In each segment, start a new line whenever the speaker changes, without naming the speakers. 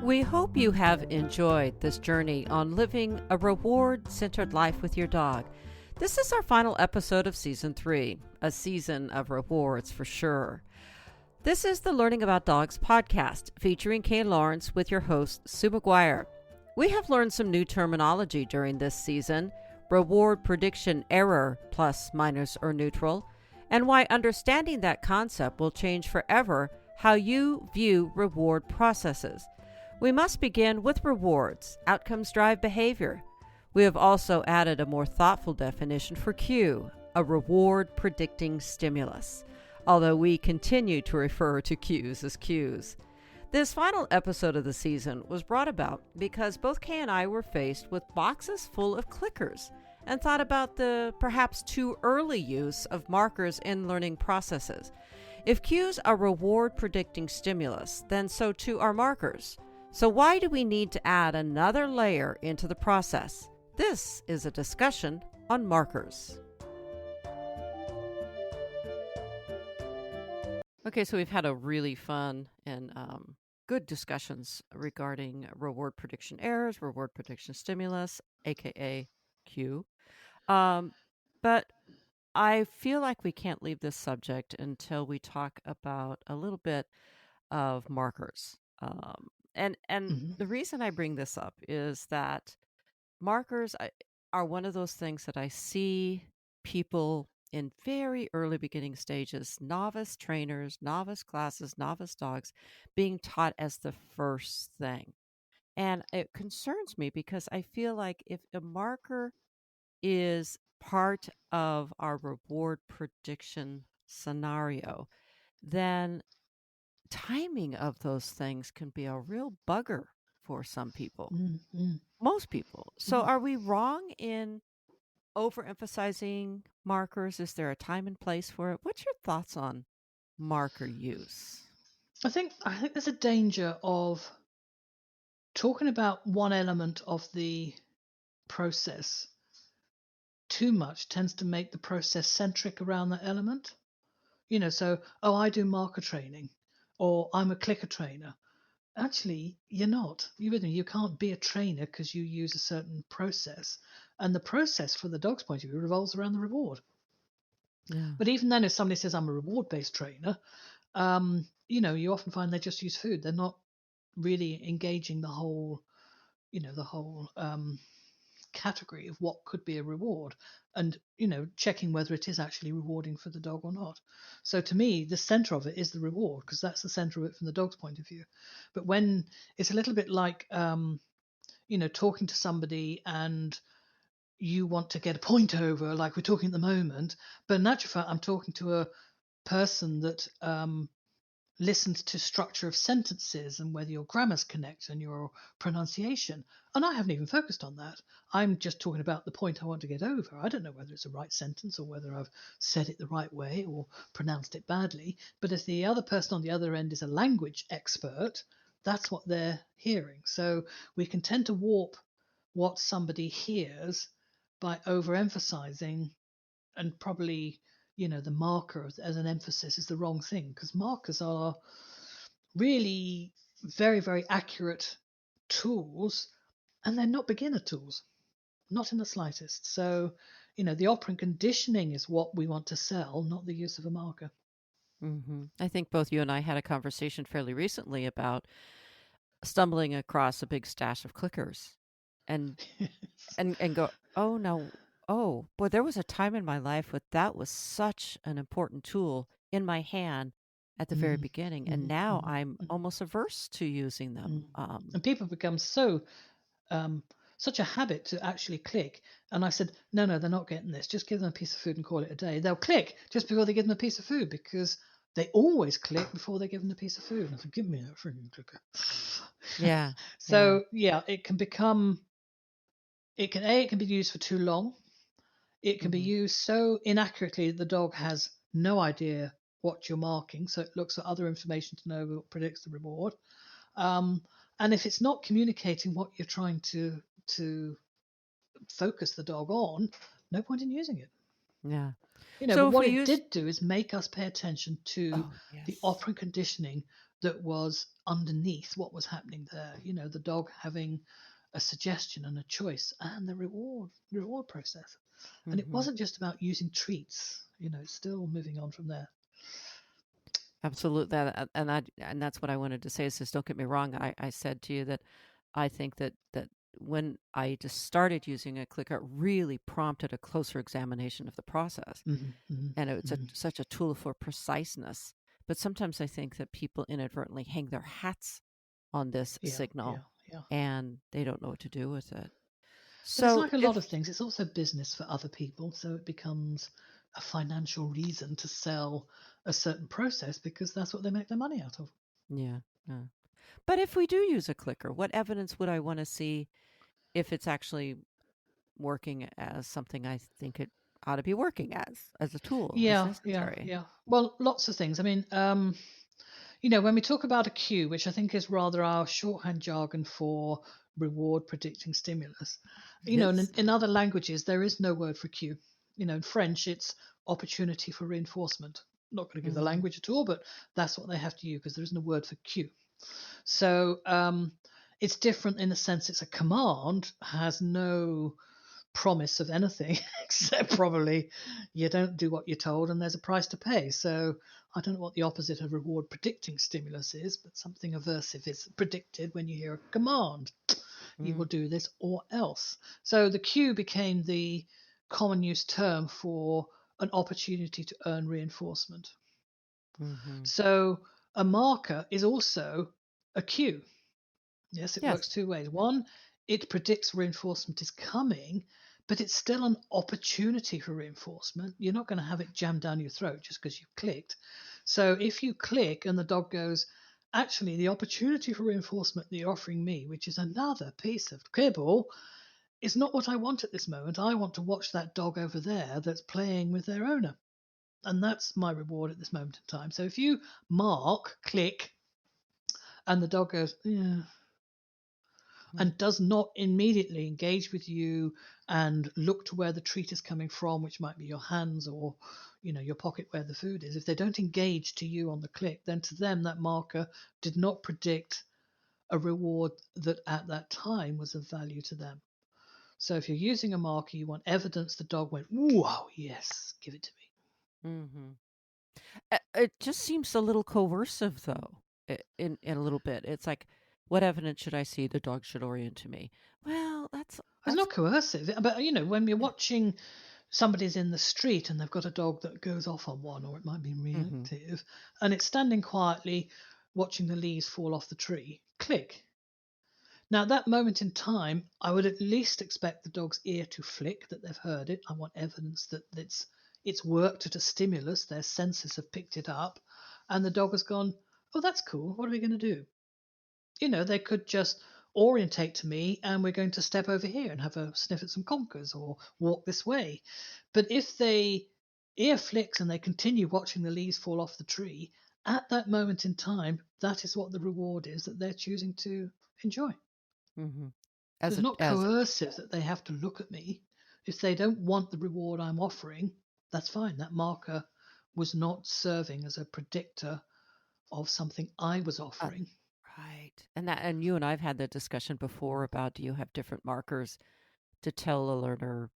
We hope you have enjoyed this journey on living a reward centered life with your dog. This is our final episode of Season 3, a season of rewards for sure. This is the Learning About Dogs podcast featuring Kay Laurence with your host, Sue McGuire. We have learned some new terminology during this season: reward prediction error, plus, minus, or neutral, and why understanding that concept will change forever how you view reward processes. We must begin with rewards. Outcomes drive behavior. We have also added a more thoughtful definition for cue, a reward predicting stimulus, although we continue to refer to cues as cues. This final episode of the season was brought about because both Kay and I were faced with boxes full of clickers and thought about the perhaps too early use of markers in learning processes. If cues are reward predicting stimulus, then so too are markers. So why do we need to add another layer into the process? This is a discussion on markers. Okay, so we've had a really fun and good discussions regarding reward prediction errors, reward prediction stimulus, aka cue. But I feel like we can't leave this subject until we talk about a little bit of markers. And the reason I bring this up is that markers are one of those things that I see people in very early beginning stages, novice trainers, novice classes, novice dogs, being taught as the first thing. And it concerns me because I feel like if a marker is part of our reward prediction scenario, then timing of those things can be a real bugger for some people, most people. So are we wrong in overemphasizing markers? Is there a time and place for it? What's your thoughts on marker use?
I think there's a danger of talking about one element of the process too much tends to make the process centric around that element. So, I do marker training, or I'm a clicker trainer. Actually, you're not. You can't be a trainer because you use a certain process, and the process, for the dog's point of view, revolves around the reward.
Yeah.
But even then, if somebody says I'm a reward-based trainer, you often find they just use food. They're not really engaging the whole category of what could be a reward, and checking whether it is actually rewarding for the dog or not. So to me, the center of it is the reward, because that's the center of it from the dog's point of view. But when it's a little bit like talking to somebody and you want to get a point over, like we're talking at the moment, but in actual fact I'm talking to a person that listens to structure of sentences and whether your grammar's correct and your pronunciation. And I haven't even focused on that. I'm just talking about the point I want to get over. I don't know whether it's a right sentence or whether I've said it the right way or pronounced it badly. But if the other person on the other end is a language expert, that's what they're hearing. So we can tend to warp what somebody hears by overemphasizing, and probably the marker as an emphasis is the wrong thing, because markers are really very, very accurate tools, and they're not beginner tools, not in the slightest. So the operant conditioning is what we want to sell, not the use of a marker.
I think both you and I had a conversation fairly recently about stumbling across a big stash of clickers and go, oh no, oh boy, there was a time in my life when that was such an important tool in my hand at the very
Mhm,
beginning, and
mhm,
now
mhm,
I'm
mhm,
almost averse to using them.
mhm. And people become um, such a habit to actually click. And I said, no, they're not getting this. Just give them a piece of food and call it a day. They'll click just before they give them a piece of food, because they always click before they give them a piece of food. And I said, give me that freaking clicker.
Yeah, yeah.
So yeah, it can be used for too long. It can be
hmm
used so inaccurately that the dog has no idea what you're marking, so it looks at other information to know what predicts the reward. Um, and if it's not communicating what you're trying to focus the dog on, no point in using it.
Yeah.
But
So if
what
we
it
use,
did do is make us pay attention to
oh,
the
yes.
operant conditioning that was underneath what was happening there. The dog having a suggestion and a choice and the reward process. And it
Hmm.
wasn't just about using treats, still moving on from there.
Absolutely. And that's what I wanted to say is just don't get me wrong. I said to you that I think that when I just started using a clicker, it really prompted a closer examination of the process.
Hmm. Hmm.
And it's
Hmm.
such a tool for preciseness. But sometimes I think that people inadvertently hang their hats on this
Yeah,
signal
yeah, yeah.
and they don't know what to do with it.
But it's
So
like a lot
if
of things. It's also business for other people. So it becomes a financial reason to sell a certain process because that's what they make their money out of.
yeah, yeah. But if we do use a clicker, what evidence would I want to see if it's actually working as something I think it ought to be working as a tool, as
Yeah, yeah,
necessary?
yeah. Well, lots of things. I mean, when we talk about a cue, which I think is rather our shorthand jargon for reward predicting stimulus,
Yes.
in other languages, there is no word for cue. In French, it's opportunity for reinforcement. Not going to give the
Mm-hmm.
language at all, but that's what they have to use because there is no word for cue. So it's different in the sense it's a command, has no promise of anything except probably you don't do what you're told and there's a price to pay. So I don't know what the opposite of reward predicting stimulus is, but something aversive is predicted when you hear a command. You will do this or else. So the cue became the common use term for an opportunity to earn reinforcement.
Mm-hmm.
So a marker is also a cue. Yes, it works
Yes.
two ways. One, it predicts reinforcement is coming, but it's still an opportunity for reinforcement. You're not going to have it jammed down your throat just because you've clicked. So if you click and the dog goes, actually, the opportunity for reinforcement that you're offering me, which is another piece of kibble, is not what I want at this moment. I want to watch that dog over there that's playing with their owner. And that's my reward at this moment in time. So if you mark, click, and the dog goes, yeah,
Mm-hmm.
and does not immediately engage with you and look to where the treat is coming from, which might be your hands or your pocket where the food is, if they don't engage to you on the click, then to them that marker did not predict a reward that at that time was of value to them. So if you're using a marker, you want evidence the dog went, wow, yes, give it to me.
Mm-hmm. It just seems a little coercive, though. In a little bit, it's like, what evidence should I see? The dog should orient to me. Well,
It's
that's
not coercive, but when we're watching somebody's in the street and they've got a dog that goes off on one, or it might be
mm-hmm.
reactive, and it's standing quietly watching the leaves fall off the tree. Click. Now, at that moment in time, I would at least expect the dog's ear to flick that they've heard it. I want evidence that it's worked at a stimulus, their senses have picked it up, and the dog has gone, oh, that's cool. What are we going to do? They could just orientate to me and we're going to step over here and have a sniff at some conkers or walk this way. But if they ear flicks and they continue watching the leaves fall off the tree, at that moment in time, that is what the reward is that they're choosing to enjoy.
Mm-hmm.
So it's not
As
coercive that they have to look at me. If they don't want the reward I'm offering, that's fine. That marker was not serving as a predictor of something I was
uh,
offering.
right, and you and I've had that discussion before about do you have different markers to tell a learner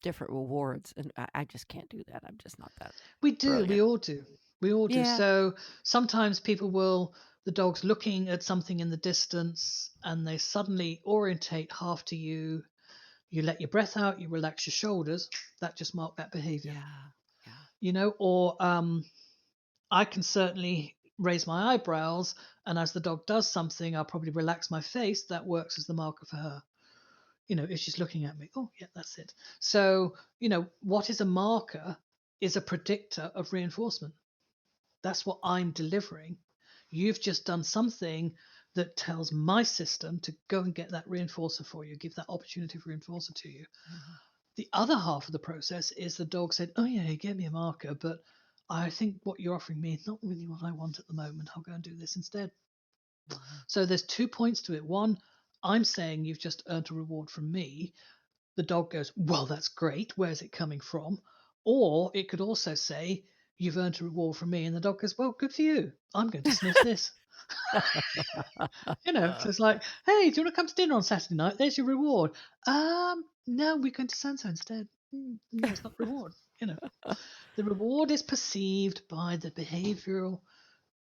different rewards, and I just can't do that. I'm just not that
We do, we
brilliant.
all do. We all do.
Yeah.
So sometimes the dog's looking at something in the distance and they suddenly orientate half to you. You let your breath out, you relax your shoulders. That just marked that behavior,
Yeah. Yeah.
or I can certainly raise my eyebrows. And as the dog does something, I'll probably relax my face. That works as the marker for her. If she's looking at me, oh, yeah, that's it. So, what is a marker is a predictor of reinforcement. That's what I'm delivering. You've just done something that tells my system to go and get that reinforcer for you, give that opportunity for reinforcer to you.
Mm-hmm.
The other half of the process is the dog said, oh, yeah, you gave me a marker, but I think what you're offering me is not really what I want at the moment. I'll go and do this instead.
Mm-hmm.
So there's 2 points to it. One, I'm saying you've just earned a reward from me. The dog goes, well, that's great. Where's it coming from? Or it could also say, you've earned a reward from me. And the dog goes, well, good for you. I'm going to sniff this. So it's like, hey, do you want to come to dinner on Saturday night? There's your reward. No, we're going to so instead. No, it's not reward. The reward is perceived by the behavioral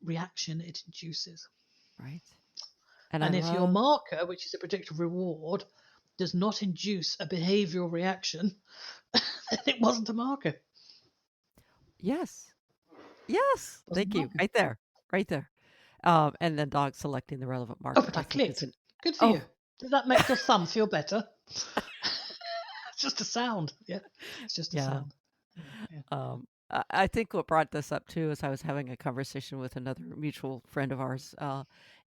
reaction it induces.
Right. And I
And if your
love,
marker, which is a predictive reward, does not induce a behavioral reaction, then it wasn't a marker.
yes, yes,
It wasn't
thank
a
you.
marker.
Right there, right there. And then dog selecting the relevant
Oh,
marker,
but
I
I
think is
clicked.
an,
Good for
oh,
you. Did that make your thumb feel better? It's just a sound. Yeah, it's just a
yeah.
sound. Yeah.
I think what brought this up too is I was having a conversation with another mutual friend of ours,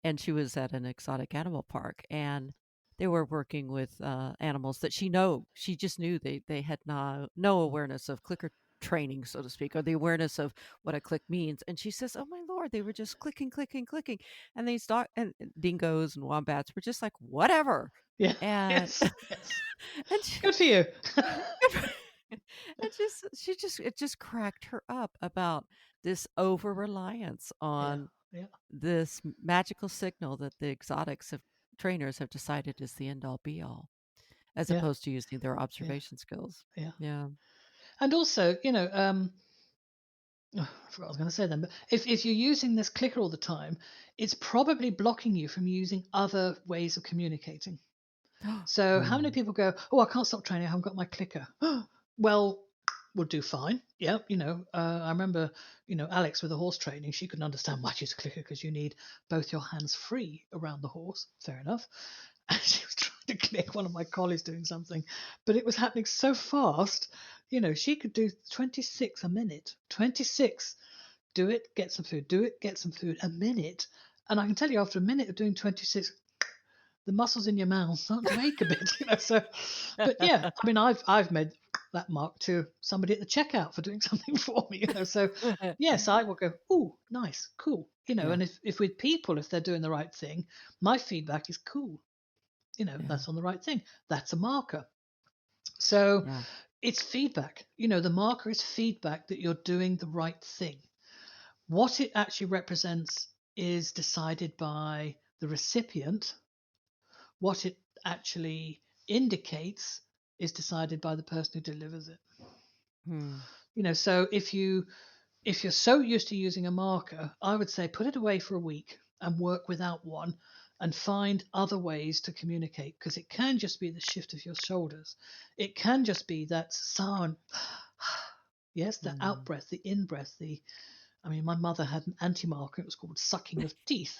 and she was at an exotic animal park, and they were working with animals that she just knew they had no awareness of clicker training, so to speak, or the awareness of what a click means. And she says, "Oh my lord, they were just clicking, clicking, clicking," and these and dingoes and wombats were just like whatever,
Yeah.
and
Yes. Yes.
and she,
Good for you.
and it just cracked her up about this over reliance
Yeah.
on
Yeah.
this magical signal that the exotics of trainers have decided is the end all be all, as
Yeah.
opposed to using their
Yeah.
observation skills.
Yeah.
Yeah.
And also, I forgot what I was going to say then, but if you're using this clicker all the time, it's probably blocking you from using other ways of communicating. So how many
Mm.
people go, oh, I can't stop training, I haven't got my clicker. Well, we'll do fine. Yeah, I remember, Alex with the horse training, she couldn't understand why she's a clicker because you need both your hands free around the horse. Fair enough. And she was trying to click one of my collies doing something, but it was happening so fast. She could do 26 a minute. 26. Do it, get some food. Do it, get some food. A minute. And I can tell you, after a minute of doing 26, the muscles in your mouth start to ache a bit, So, but yeah, I mean, I've made that mark to somebody at the checkout for doing something for me, So, yes, I will go, oh, nice, cool,
Yeah.
And if with people, if they're doing the right thing, my feedback is cool,
Yeah.
that's on the right thing. That's a marker. So
Yeah.
it's feedback. The marker is feedback that you're doing the right thing. What it actually represents is decided by the recipient. What it actually indicates is decided by the person who delivers it.
Hmm.
So if you're so used to using a marker, I would say put it away for a week and work without one and find other ways to communicate, because it can just be the shift of your shoulders. It can just be that sound. Yes, the out
Hmm.
breath, the in breath, my mother had an anti-marker. It was called sucking of teeth.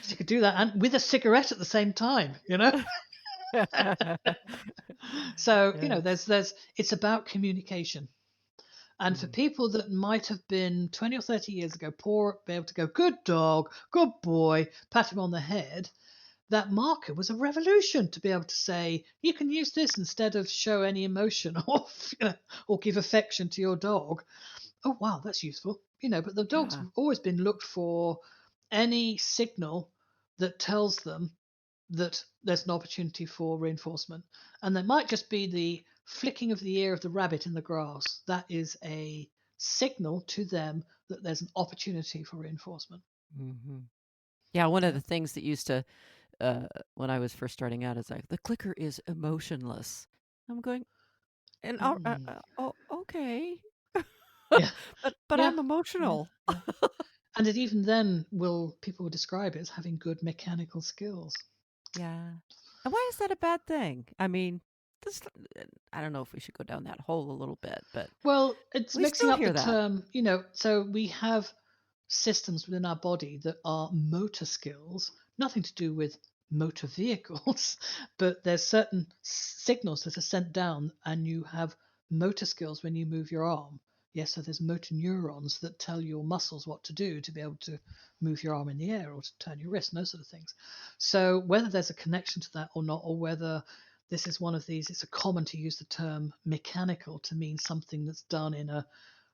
She could do that and with a cigarette at the same time, So,
Yes.
there's it's about communication. And for
Hmm.
people that might have been 20 or 30 years ago, be able to go, good dog, good boy, pat him on the head, that marker was a revolution to be able to say, you can use this instead of show any emotion or give affection to your dog. Oh, wow, that's useful. But the dogs
Yeah.
have always been looked for any signal that tells them that there's an opportunity for reinforcement. And there might just be the flicking of the ear of the rabbit in the grass. That is a signal to them that there's an opportunity for reinforcement.
Hmm. Yeah. One of
Yeah.
the things that used to, uh, when I was first starting out, is like the clicker is emotionless. I'm going, and
Mm.
oh, okay,
Yeah.
but
Yeah.
I'm
Yeah.
emotional.
Yeah. And it even then people will describe it as having good mechanical skills.
Yeah. And why is that a bad thing? I mean, this, I don't know if we should go down that hole a little bit, but
Well, it's
we
mixing
still
up the
hear that.
term, so we have systems within our body that are motor skills, nothing to do with motor vehicles, but there's certain signals that are sent down, and you have motor skills when you move your arm. Yes, so there's motor neurons that tell your muscles what to do to be able to move your arm in the air or to turn your wrist and those sort of things. So whether there's a connection to that or not, or whether this is one of these, it's a common to use the term mechanical to mean something that's done in a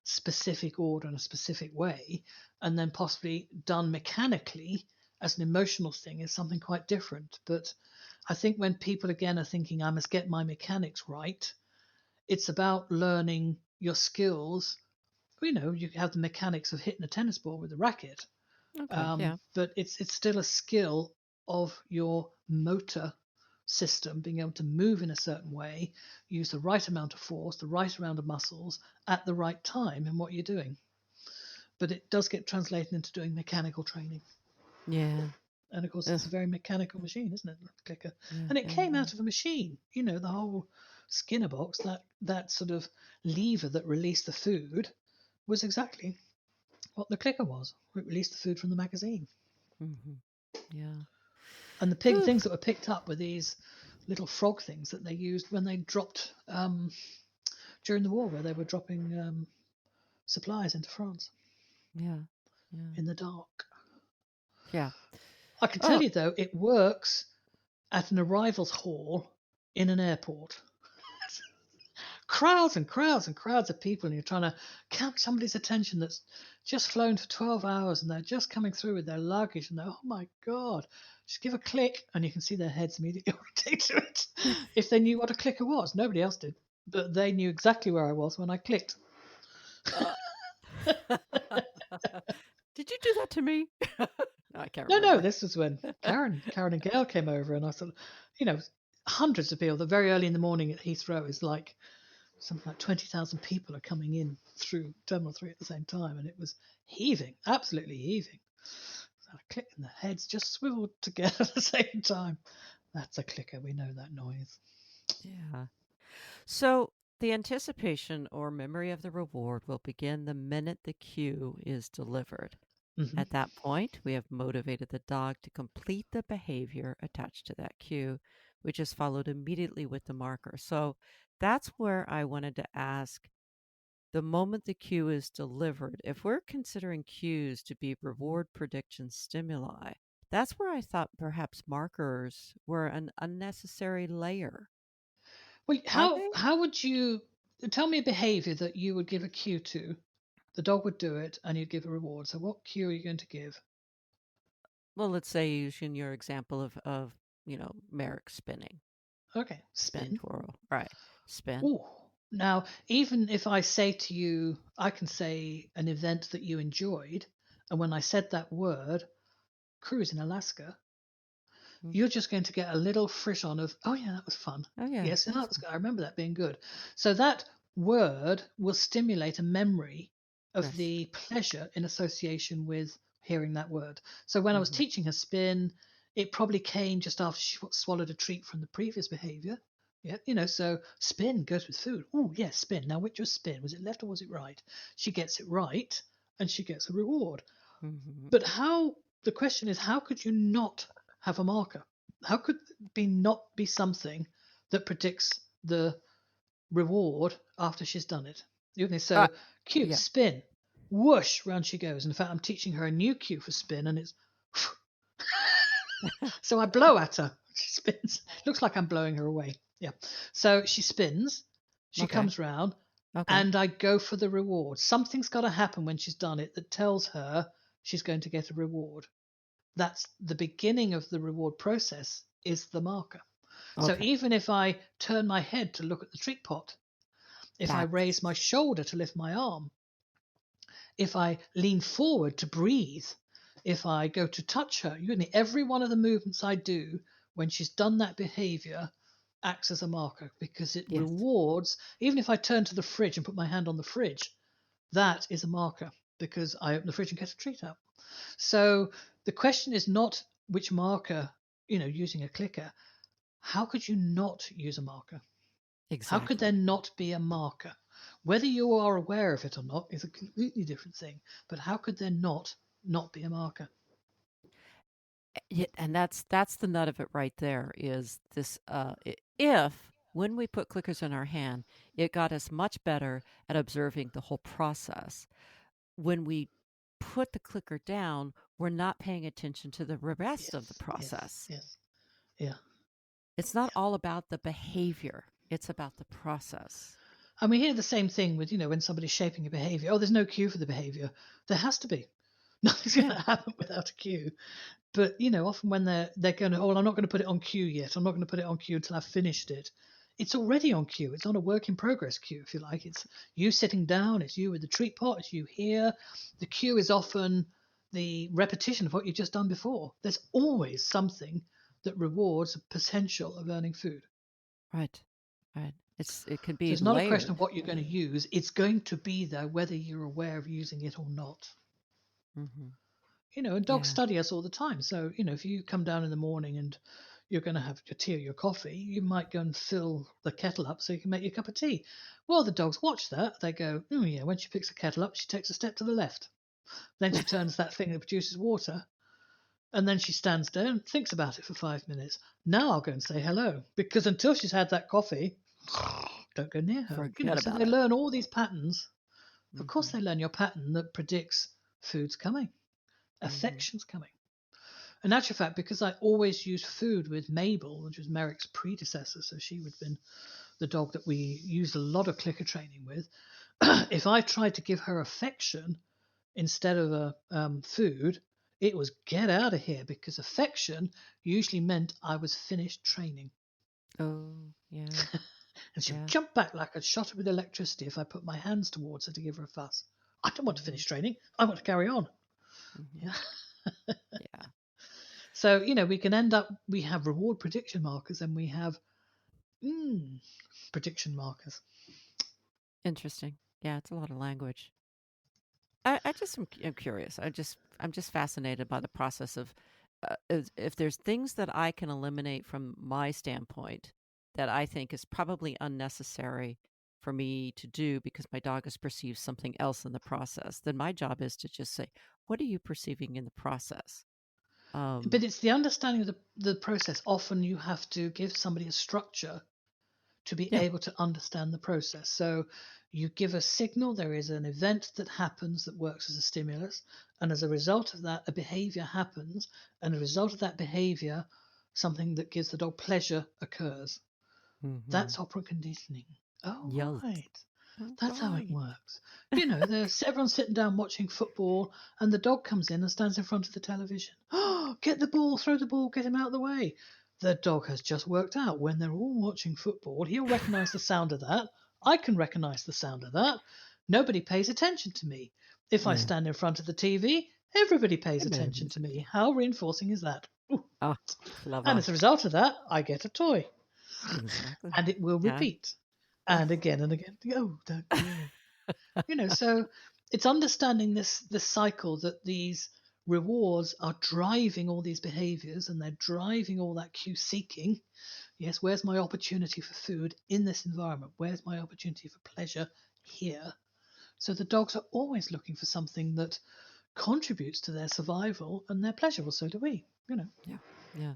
specific order in a specific way, and then possibly done mechanically as an emotional thing is something quite different. But I think when people again are thinking, I must get my mechanics right, it's about learning your skills. You have the mechanics of hitting a tennis ball with a racket,
Okay. Yeah.
but it's still a skill of your motor system, being able to move in a certain way, use the right amount of force, the right amount of muscles at the right time in what you're doing. But it does get translated into doing mechanical training.
Yeah.
And of course,
Ugh.
it's a very mechanical machine, isn't it? The clicker.
Yeah.
And it
Yeah.
came
Yeah.
out of a machine. The whole Skinner box, that sort of lever that released the food, was exactly what the clicker was. It released the food from the magazine.
Hmm. Yeah.
And the
Whew.
things that were picked up were these little frog things that they used when they dropped during the war, where they were dropping supplies into France
Yeah. Yeah.
in the dark.
Yeah.
I can tell
Oh,
you though, it works at an arrivals hall in an airport. Crowds and crowds and crowds of people, and you're trying to catch somebody's attention that's just flown for 12 hours and they're just coming through with their luggage, and they're, oh my God, just give a click and you can see their heads immediately rotate to it. If they knew what a clicker was, nobody else did, but they knew exactly where I was when I clicked.
uh. Did you do that to me? No, I can't
No,
remember.
this was when Karen and Gail came over, and I thought, you know, hundreds of people. The very early in the morning at Heathrow is like something like 20,000 people are coming in through Terminal 3 at the same time, and it was heaving, absolutely heaving. So I clicked, and the heads just swiveled together at the same time. That's a clicker. We know that noise.
Yeah. So the anticipation or memory of the reward will begin the minute the cue is delivered.
Hmm.
At that point, we have motivated the dog to complete the behavior attached to that cue, which is followed immediately with the marker. So that's where I wanted to ask, the moment the cue is delivered, if we're considering cues to be reward prediction stimuli, that's where I thought perhaps markers were an unnecessary layer.
Well,
Are
how
they?
how would you tell me a behavior that you would give a cue to? The dog would do it, and you'd give a reward. So, what cue are you going to give?
Well, let's say using your example of Merrick spinning,
Okay,
spin,
spin.
twirl, right? Spin.
Oh, now, even if I say to you, I can say an event that you enjoyed, and when I said that word, cruise in Alaska,
Mm.
you're just going to get a little frisson of, oh yeah, that was fun.
Oh yeah,
Yes,
that
that
was
was
fun.
good. I remember that being good. So that word will stimulate a memory of
Yes.
the pleasure in association with hearing that word. So when I was
Hmm.
teaching her spin, it probably came just after she swallowed a treat from the previous behavior. Yeah, so spin goes with food. Oh, yes, spin. Now, which was spin? Was it left or was it right? She gets it right and she gets a reward.
Hmm.
But the question is, how could you not have a marker? How could it not be something that predicts the reward after she's done it?
Uh,
So, cue,
yeah.
spin, whoosh, round she goes. In fact, I'm teaching her a new cue for spin, and it's so I blow at her. She spins. Looks like I'm blowing her away. Yeah. So she spins. She
Okay.
comes round,
Okay.
and I go for the reward. Something's got to happen when she's done it that tells her she's going to get a reward. That's the beginning of the reward process, is the marker. So
Okay.
even if I turn my head to look at the treat pot, if I raise my
That's
shoulder to lift my arm, if I lean forward to breathe, if I go to touch her, every one of the movements I do when she's done that behavior acts as a marker, because it
yes.
rewards. Even if I turn to the fridge and put my hand on the fridge, that is a marker, because I open the fridge and get a treat out. So the question is not which marker, using a clicker. How could you not use a marker? How could there
Exactly.
not be a marker? Whether you are aware of it or not is a completely different thing. But how could there not be a marker?
Yeah, and that's the nut of it right there. Is this if when we put clickers in our hand, it got us much better at observing the whole process. When we put the clicker down, we're not paying attention to the rest of the
Yes, yes,
process.
yes. Yeah,
It's not
yeah.
all about the behavior, it's about the process.
And we hear the same thing with, when somebody's shaping a behavior. Oh, there's no cue for the behavior. There has to be. Nothing's going
Yeah.
to happen without a cue. But often when they're going to, oh, well, I'm not going to put it on cue yet. I'm not going to put it on cue until I've finished it. It's already on cue. It's on a work in progress cue, if you like. It's you sitting down. It's you with the treat pot. It's you here. The cue is often the repetition of what you've just done before. There's always something that rewards the potential of earning food.
Right. Right. It can
So
be
it's not a question of
layered.
what you're going to use. It's going to be there whether you're aware of using it or not.
Mm-hmm.
And dogs
Yeah.
study us all the time. So, if you come down in the morning and you're going to have your tea or your coffee, you might go and fill the kettle up so you can make your cup of tea. Well, the dogs watch that. They go, oh, yeah, when she picks the kettle up, she takes a step to the left. Then she turns that thing that produces water. And then she stands there and thinks about it for 5 minutes. Now I'll go and say hello. Because until she's had that coffee, don't go near her.
Forget
So
about
they
it.
learn all these patterns. Of course,
Mm-hmm.
they learn your pattern that predicts food's coming,
Mm-hmm.
affection's coming. In actual fact, because I always used food with Mabel, which was Merrick's predecessor, so she would have been the dog that we used a lot of clicker training with. If I tried to give her affection instead of food, it was get out of here because affection usually meant I was finished training.
Oh, yeah.
And she would
Yeah.
jump back like a shot with electricity if I put my hands towards her to give her a fuss. I don't want to
Mm-hmm.
finish training. I want to carry on.
Mm-hmm.
Yeah.
Yeah.
So, we can end up, we have reward prediction markers and we have prediction markers.
Interesting. Yeah, it's a lot of language. I just am curious. I'm just fascinated by the process of if there's things that I can eliminate from my standpoint that I think is probably unnecessary for me to do because my dog has perceived something else in the process, then my job is to just say, "What are you perceiving in the process?"
But it's the understanding of the process. Often you have to give somebody a structure to be
Yeah.
able to understand the process. So you give a signal, there is an event that happens that works as a stimulus, and as a result of that, a behavior happens, and as a result of that behavior, something that gives the dog pleasure occurs.
Mm-hmm.
That's operant conditioning. Oh,
Yelled.
right.
All
That's how it
right.
works. There's everyone's sitting down watching football, and the dog comes in and stands in front of the television. Oh, get the ball, throw the ball, get him out of the way. The dog has just worked out when they're all watching football, he'll recognize the sound of that. I can recognize the sound of that. Nobody pays attention to me. If I
Yeah.
stand in front of the TV, everybody pays attention
Everybody's
to me.
looking.
How reinforcing is that? Ooh.
Oh,
And
clever.
as a result of that, I get a toy
Exactly.
and it will
Yeah.
repeat and again. Oh, yeah. So it's understanding this cycle that these rewards are driving all these behaviors and they're driving all that cue seeking. Yes, where's my opportunity for food in this environment? Where's my opportunity for pleasure here? So the dogs are always looking for something that contributes to their survival and their pleasure. Well, so do we.
Yeah. Yeah.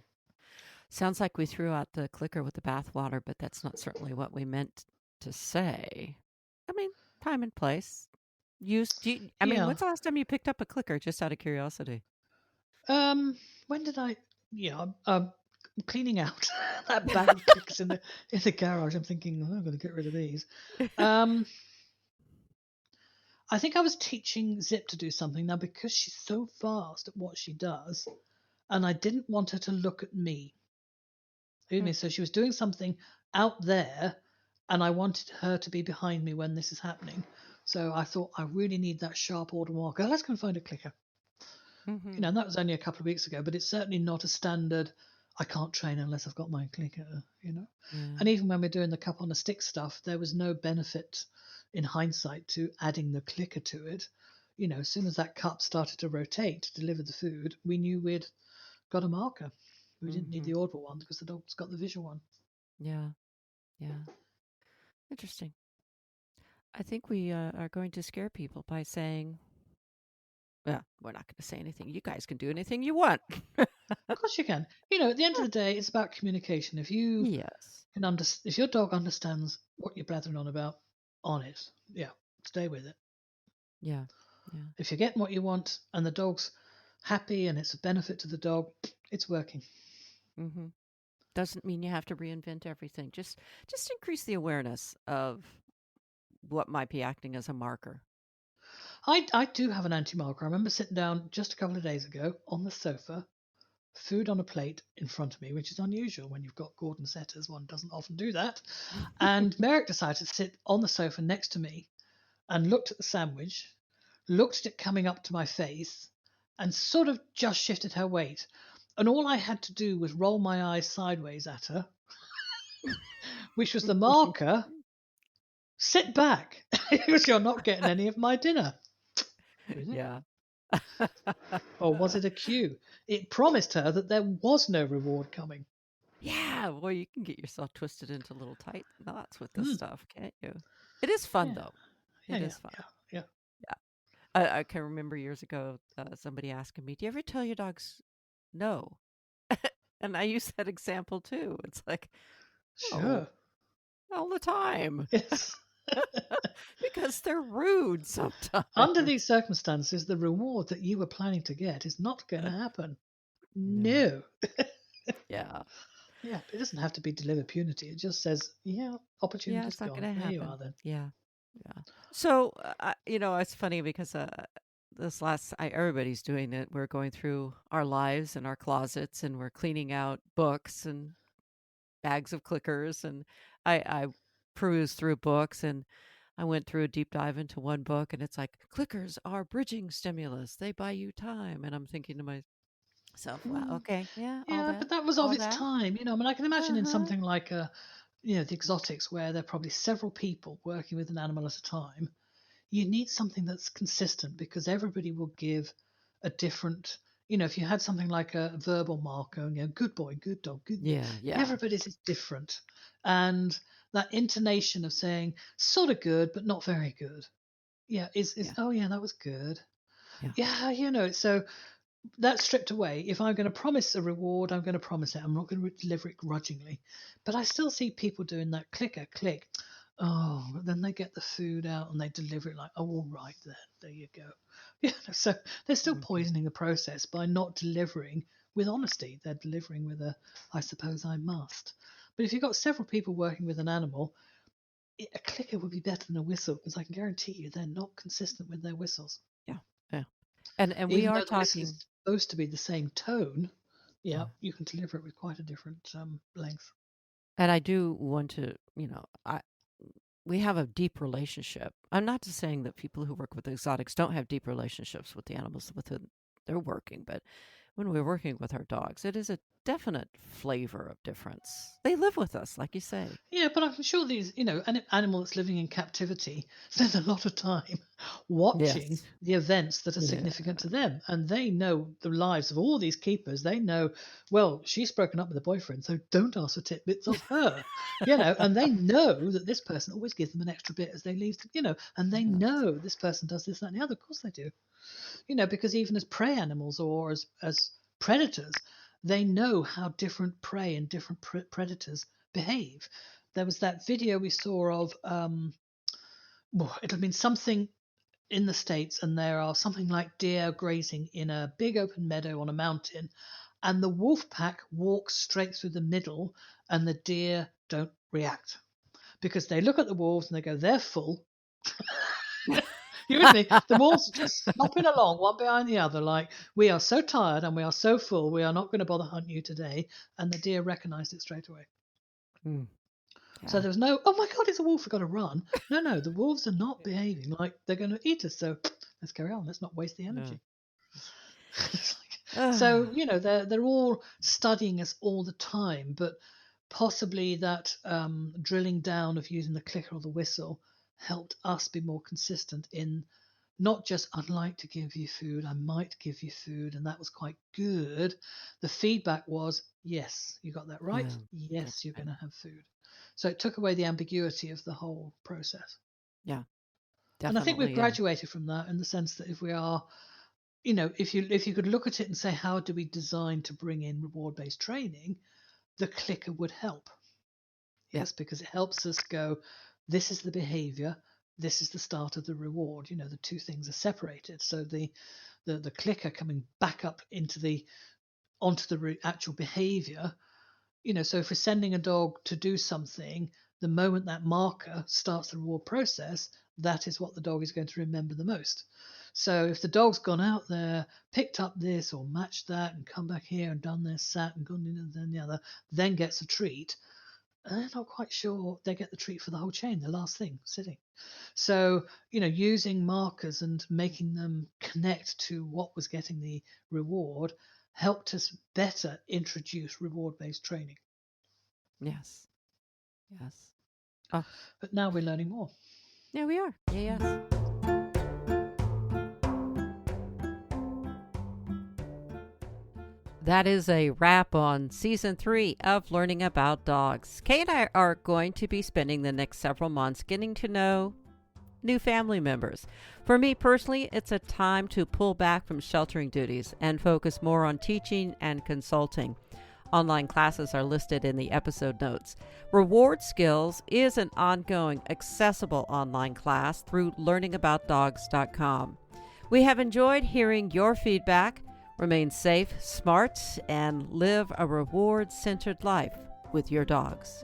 Sounds like we threw out the clicker with the bathwater, but that's not certainly what we meant to say. I mean, time and place. I mean,
Yeah.
when's the last time you picked up a clicker, just out of curiosity?
Um, when did I? Yeah, cleaning out that bag of clicks in the garage. I'm thinking, oh, I'm going to get rid of these. Um, I think I was teaching Zip to do something now because she's so fast at what she does, and I didn't want her to look at me. Excuse
Hmm.
me. So she was doing something out there, and I wanted her to be behind me when this is happening. So I thought I really need that sharp order marker. Let's go and find a clicker.
Mm-hmm.
And that was only a couple of weeks ago, but it's certainly not a standard. I can't train unless I've got my clicker.
Yeah.
And even when we're doing the cup on a stick stuff, there was no benefit in hindsight to adding the clicker to it. As soon as that cup started to rotate to deliver the food, we knew we'd got a marker. We didn't need
Mm-hmm.
the audible one because the dog's got the visual one.
Yeah. Yeah. Interesting. I think we are going to scare people by saying, well, we're not going to say anything. You guys can do anything you want.
Of course you can. At the end of the day, it's about communication. If you
Yes.
if your dog understands what you're blathering on about, on it, yeah, stay with it.
Yeah. Yeah.
If you're getting what you want and the dog's happy and it's a benefit to the dog, it's working.
Mm-hmm. Doesn't mean you have to reinvent everything. Just increase the awareness of what might be acting as a marker.
I do have an anti-marker. I remember sitting down just a couple of days ago on the sofa, food on a plate in front of me, which is unusual when you've got Gordon setters. One doesn't often do that. And Merrick decided to sit on the sofa next to me and looked at the sandwich, looked at it coming up to my face, and sort of just shifted her weight. And all I had to do was roll my eyes sideways at her, which was the marker. Sit back, because you're not getting any of my dinner. Is it?
Yeah.
Or was it a cue? It promised her that there was no reward coming.
Yeah, well, you can get yourself twisted into little tight knots with this
Mm,
stuff, can't you? It is fun,
yeah,
though.
yeah,
It
yeah,
is fun.
yeah, yeah.
Yeah. I can remember years ago somebody asking me, "Do you ever tell your dogs no?" And I use that example too. It's like, oh,
Sure.
all the time
Yes.
because they're rude sometimes.
Under these circumstances, the reward that you were planning to get is not going to happen.
No.
No.
Yeah.
Yeah, but it doesn't have to be deliver punity. It just says, yeah,
Yeah,
opportunity's
it's not
gone.
going to
There you
happen.
are then.
Yeah. Yeah. So, it's funny because this everybody's doing it. We're going through our lives and our closets and we're cleaning out books and bags of clickers. And I perused through books and I went through a deep dive into one book and it's like, clickers are bridging stimulus. They buy you time. And I'm thinking to myself, wow,
Mm,
okay, yeah,
yeah, but that was of
all
its
that.
time. I mean, I can imagine in
Uh-huh.
something like the exotics where there are probably several people working with an animal at a time. You need something that's consistent because everybody will give a different. If you had something like a verbal marker, good boy, good dog, good boy,
Yeah, yeah,
everybody's is different. And that intonation of saying sort of good, but not very good. Yeah, is
yeah,
oh yeah, that was good.
yeah.
Yeah, so that's stripped away. If I'm going to promise a reward, I'm going to promise it. I'm not going to deliver it grudgingly. But I still see people doing that click. Oh, but then they get the food out and they deliver it like, oh, all right, there you go. So they're still
Mhm.
poisoning the process by not delivering with honesty. They're delivering with I suppose I must. But if you've got several people working with an animal, a clicker would be better than a whistle because I can guarantee you they're not consistent with their whistles.
Yeah, yeah. And we
Even
are
though the whistle
talking.
is supposed to be the same tone, yeah,
Yeah.
you can deliver it with quite a different length.
And I do want to, we have a deep relationship. I'm not just saying that people who work with exotics don't have deep relationships with the animals with whom they're working, but when we're working with our dogs, it is a definite flavor of difference. They live with us, like you say.
Yeah, but I'm sure an animal that's living in captivity spends a lot of time watching
Yes.
the events that are
Yeah.
significant to them. And they know the lives of all these keepers. They know, well, she's broken up with a boyfriend, so don't ask for tidbits of her, and they know that this person always gives them an extra bit as they leave, and they
Yes.
know this person does this, that, and the other. Of course they do. Because even as prey animals or as predators, they know how different prey and different predators behave. There was that video we saw of it'll mean something in the States, and there are something like deer grazing in a big open meadow on a mountain, and the wolf pack walks straight through the middle, and the deer don't react because they look at the wolves and they go, they're full. You with me? The wolves are just snopping along one behind the other, like, we are so tired and we are so full, we are not going to bother hunting you today. And the deer recognized it straight away.
Mm,
So
yeah.
there was no, oh my God, it's a wolf, we've got to run. No, the wolves are not behaving like they're going to eat us. So let's carry on. Let's not waste the
Yeah.
energy. It's like, so,
Ah,
they're all studying us all the time, but possibly that drilling down of using the clicker or the whistle helped us be more consistent in not just I'd like to give you food, I might give you food, and that was quite good. The feedback was, yes, you got that right.
yeah. That's
Yes, you're
right.
going to have food. So it took away the ambiguity of the whole process.
Yeah.
And I think we've
Definitely.
graduated from that in the sense that if we are, if you could look at it and say, how do we design to bring in reward based training, the clicker would help.
Yeah.
Yes, because it helps us go, this is the behavior, this is the start of the reward. The two things are separated. So the clicker coming back up onto the actual behavior. So if we're sending a dog to do something, the moment that marker starts the reward process, that is what the dog is going to remember the most. So if the dog's gone out there, picked up this or matched that and come back here and done this, sat and gone in and then the other, then gets a treat, they're not quite sure they get the treat for the whole chain, the last thing, sitting. So, using markers and making them connect to what was getting the reward helped us better introduce reward-based training.
Yes. Yes. Oh,
But now we're learning more.
yeah, we are. Yeah, yes. That is a wrap on season 3 of Learning About Dogs. Kay and I are going to be spending the next several months getting to know new family members. For me personally, it's a time to pull back from sheltering duties and focus more on teaching and consulting. Online classes are listed in the episode notes. Reward Skills is an ongoing, accessible online class through learningaboutdogs.com. We have enjoyed hearing your feedback. Remain safe, smart, and live a reward-centered life with your dogs.